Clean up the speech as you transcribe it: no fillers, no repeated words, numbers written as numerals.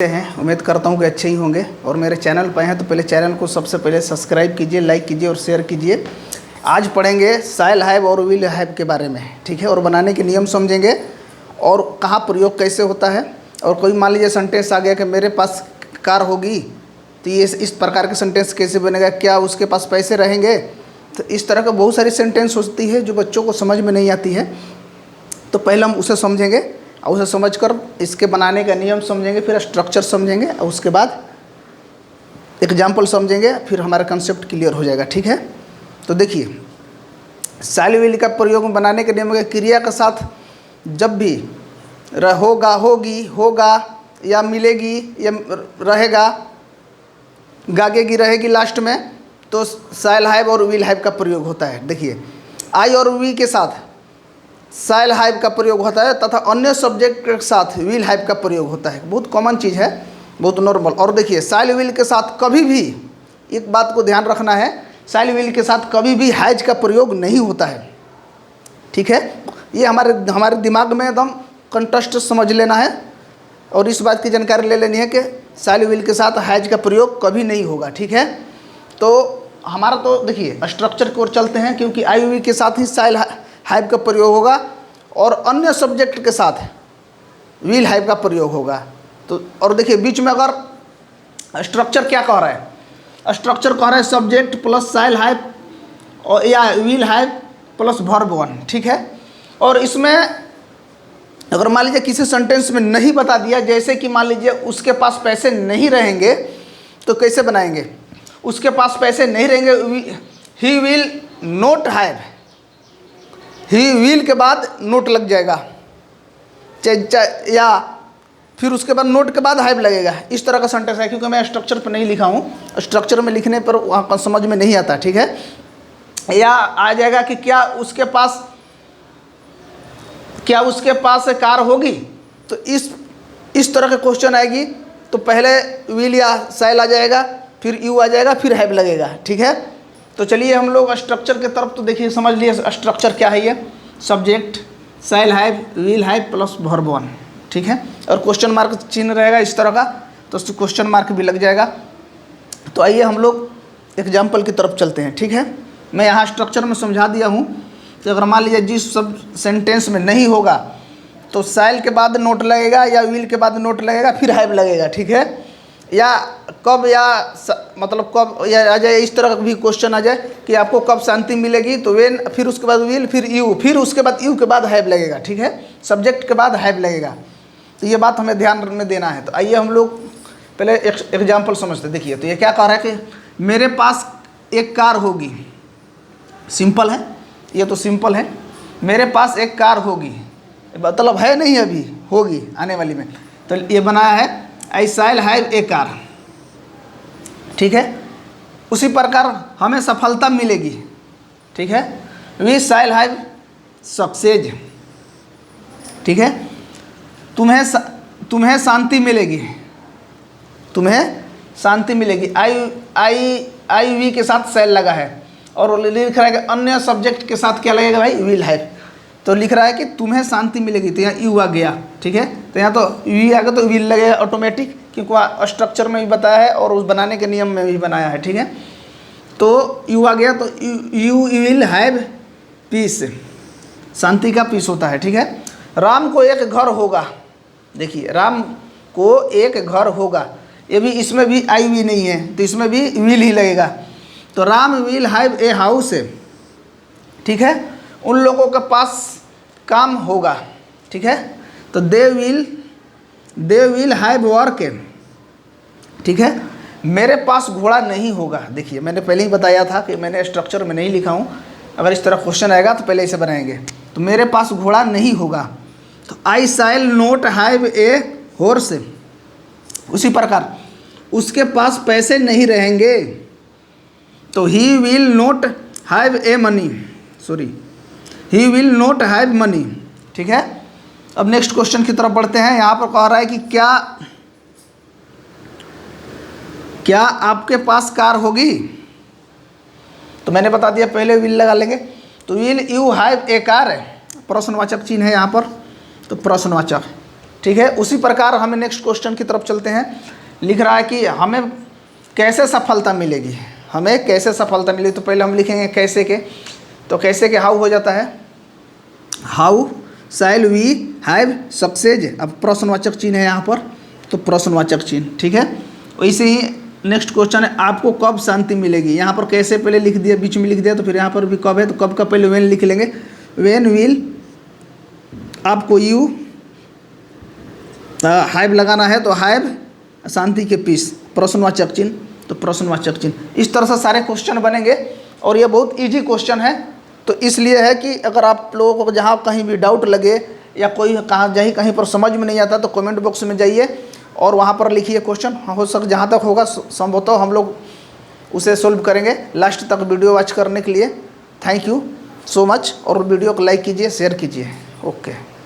हैं। उम्मीद करता हूँ कि अच्छे ही होंगे और मेरे चैनल पर हैं तो पहले चैनल को सबसे पहले सब्सक्राइब कीजिए, लाइक कीजिए और शेयर कीजिए। आज पढ़ेंगे साइल हाइव और व्हील हाइव के बारे में, ठीक है, और बनाने के नियम समझेंगे और कहाँ प्रयोग कैसे होता है। और कोई मान लीजिए सेंटेंस आ गया कि मेरे पास कार होगी, तो ये इस प्रकार के सेंटेंस कैसे बनेगा, क्या उसके पास पैसे रहेंगे। तो इस तरह का बहुत सारी सेंटेंस होती है जो बच्चों को समझ में नहीं आती है। तो पहले हम उसे समझेंगे और उसे समझकर इसके बनाने का नियम समझेंगे, फिर स्ट्रक्चर समझेंगे और उसके बाद एग्जाम्पल समझेंगे, फिर हमारा कंसेप्ट क्लियर हो जाएगा, ठीक है। तो देखिए, साइल व्हील का प्रयोग बनाने के नियम क्रिया के साथ जब भी होगा, होगी, होगा या मिलेगी या रहेगा, गागेगी, रहेगी लास्ट में, तो साइल हाइव और व्हील हाइव का प्रयोग होता है। देखिए, आई और वी के साथ साइल हाइव का प्रयोग होता है तथा अन्य सब्जेक्ट के साथ व्हील हाइव का प्रयोग होता है। बहुत कॉमन चीज़ है, बहुत नॉर्मल। और देखिए, साइल व्हील के साथ कभी भी एक बात को ध्यान रखना है, साइल व्हील के साथ कभी भी हाइज का प्रयोग नहीं होता है, ठीक है। ये हमारे दिमाग में एकदम कंटेस्ट समझ लेना है और इस बात की जानकारी ले लेनी है कि साइल व्हील के साथ हाइज का प्रयोग कभी नहीं होगा, ठीक है। तो हमारा तो देखिए स्ट्रक्चर की ओर चलते हैं, क्योंकि आई वी के साथ ही साइल हाइव का प्रयोग होगा और अन्य सब्जेक्ट के साथ व्हील हाइव का प्रयोग होगा। तो और देखिए, बीच में अगर स्ट्रक्चर क्या कह रहा है, स्ट्रक्चर कह रहा है सब्जेक्ट प्लस साइल हाइव और या wheel have plus verb one, ठीक है। और इसमें अगर मान लीजिए किसी सेंटेंस में नहीं बता दिया, जैसे कि मान लीजिए उसके पास पैसे नहीं रहेंगे, तो कैसे बनाएंगे, उसके पास पैसे नहीं रहेंगे, he will not have, he will के बाद नोट लग जाएगा, या फिर उसके बाद नोट के बाद हाइव लगेगा। इस तरह का सेंटेंस है, क्योंकि मैं स्ट्रक्चर पर नहीं लिखा हूँ, स्ट्रक्चर में लिखने पर वहाँ समझ में नहीं आता, ठीक है। या आ जाएगा कि क्या उसके पास कार होगी, तो इस तरह के क्वेश्चन आएगी, तो पहले विल या साइल आ जाएगा, फिर यू आ जाएगा, फिर हाइव लगेगा, ठीक है। तो चलिए हम लोग स्ट्रक्चर की तरफ, तो देखिए समझ लिए स्ट्रक्चर क्या है। ये subject shall have will have plus verb one, ठीक है। और क्वेश्चन मार्क चिन्ह रहेगा इस तरह का, तो क्वेश्चन मार्क भी लग जाएगा। तो आइए हम लोग एग्जाम्पल की तरफ चलते हैं, ठीक है। मैं यहाँ स्ट्रक्चर में समझा दिया हूँ कि अगर मान लीजिए जिस सब सेंटेंस में नहीं होगा तो साइल के बाद नोट लगेगा या व्हील के बाद नोट लगेगा, फिर हाइव लगेगा, ठीक है। या कब या मतलब कब या आ जाए, इस तरह का भी क्वेश्चन आ जाए कि आपको कब शांति मिलेगी, तो वेन, फिर उसके बाद विल, फिर यू, फिर उसके बाद यू के बाद हाइव लगेगा, ठीक है। सब्जेक्ट के बाद हाइव लगेगा, तो ये बात हमें ध्यान में देना है। तो आइए हम लोग पहले एग्जाम्पल समझते। देखिए, तो ये क्या कह रहा है कि मेरे पास एक कार होगी, सिंपल है, ये तो सिंपल है। मेरे पास एक कार होगी, मतलब है नहीं, अभी होगी आने वाली में। तो ये बनाया है आई साइल हाइव ए कार, ठीक है। उसी प्रकार हमें सफलता मिलेगी, ठीक है, वी साइल हाइव सक्सेस, ठीक है। तुम्हें शांति मिलेगी, तुम्हें शांति मिलेगी, आई वी के साथ सेल लगा है और लिख रहा है कि अन्य सब्जेक्ट के साथ क्या लगेगा भाई, विल हाइव। तो लिख रहा है कि तुम्हें शांति मिलेगी, तो यहाँ यू आ गया, ठीक है। तो यहाँ तो वी आ गया, तो विल लगेगा ऑटोमेटिक, क्योंकि वहाँ स्ट्रक्चर में भी बताया है और उस बनाने के नियम में भी बनाया है, ठीक है। तो यू आ गया, तो यू विल हैव पीस, शांति का पीस होता है, ठीक है। राम को एक घर होगा, देखिए राम को एक घर होगा, ये भी, इसमें भी आई वी नहीं है, तो इसमें भी विल ही लगेगा। तो Ram will have a house, ठीक है। उन लोगों के पास काम होगा, ठीक है। तो दे विल हैव वर्क, ठीक है। मेरे पास घोड़ा नहीं होगा, देखिए मैंने पहले ही बताया था कि मैंने स्ट्रक्चर में नहीं लिखा हूँ, अगर इस तरह क्वेश्चन आएगा तो पहले इसे बनाएंगे। तो मेरे पास घोड़ा नहीं होगा, तो आई साइल नोट हैव ए हॉर्स। उसी प्रकार उसके पास पैसे नहीं रहेंगे, तो he will not have a money, sorry, he will not have money, ठीक है। अब नेक्स्ट क्वेश्चन की तरफ बढ़ते हैं। यहाँ पर कह रहा है कि क्या आपके पास कार होगी, तो मैंने बता दिया, पहले विल लगा लेंगे। तो will you have a car, प्रश्नवाचक चिन्ह है यहाँ पर, तो प्रश्नवाचक, ठीक है। उसी प्रकार हमें नेक्स्ट क्वेश्चन की तरफ चलते हैं। लिख रहा है कि हमें कैसे सफलता मिलेगी, हमें कैसे सफलता मिलेगी। तो पहले हम लिखेंगे कैसे के, तो कैसे के हाउ हो जाता है, how shall we have success. अब प्रश्नवाचक चिन्ह है यहाँ पर, तो प्रश्नवाचक चिन्ह, ठीक है। वैसे ही नेक्स्ट क्वेश्चन है आपको कब शांति मिलेगी। यहाँ पर कैसे पहले लिख दिया, बीच में लिख दिया, तो फिर यहाँ पर भी कब है, तो कब का पहले व्हेन लिख लेंगे। व्हेन विल आपको यू हैव लगाना है, तो हैव शांति के पीस प्रश्नवाचक चिन्ह, तो प्रश्नवाचक चिन्ह। इस तरह से सारे क्वेश्चन बनेंगे और ये बहुत इजी क्वेश्चन है। तो इसलिए है कि अगर आप लोगों को जहाँ कहीं भी डाउट लगे या कोई कहीं पर समझ में नहीं आता, तो कमेंट बॉक्स में जाइए और वहाँ पर लिखिए क्वेश्चन। हो सक जहाँ तक होगा संभवतः हम लोग उसे सोल्व करेंगे। लास्ट तक वीडियो वॉच करने के लिए थैंक यू सो मच, और वीडियो को लाइक कीजिए, शेयर कीजिए। ओके।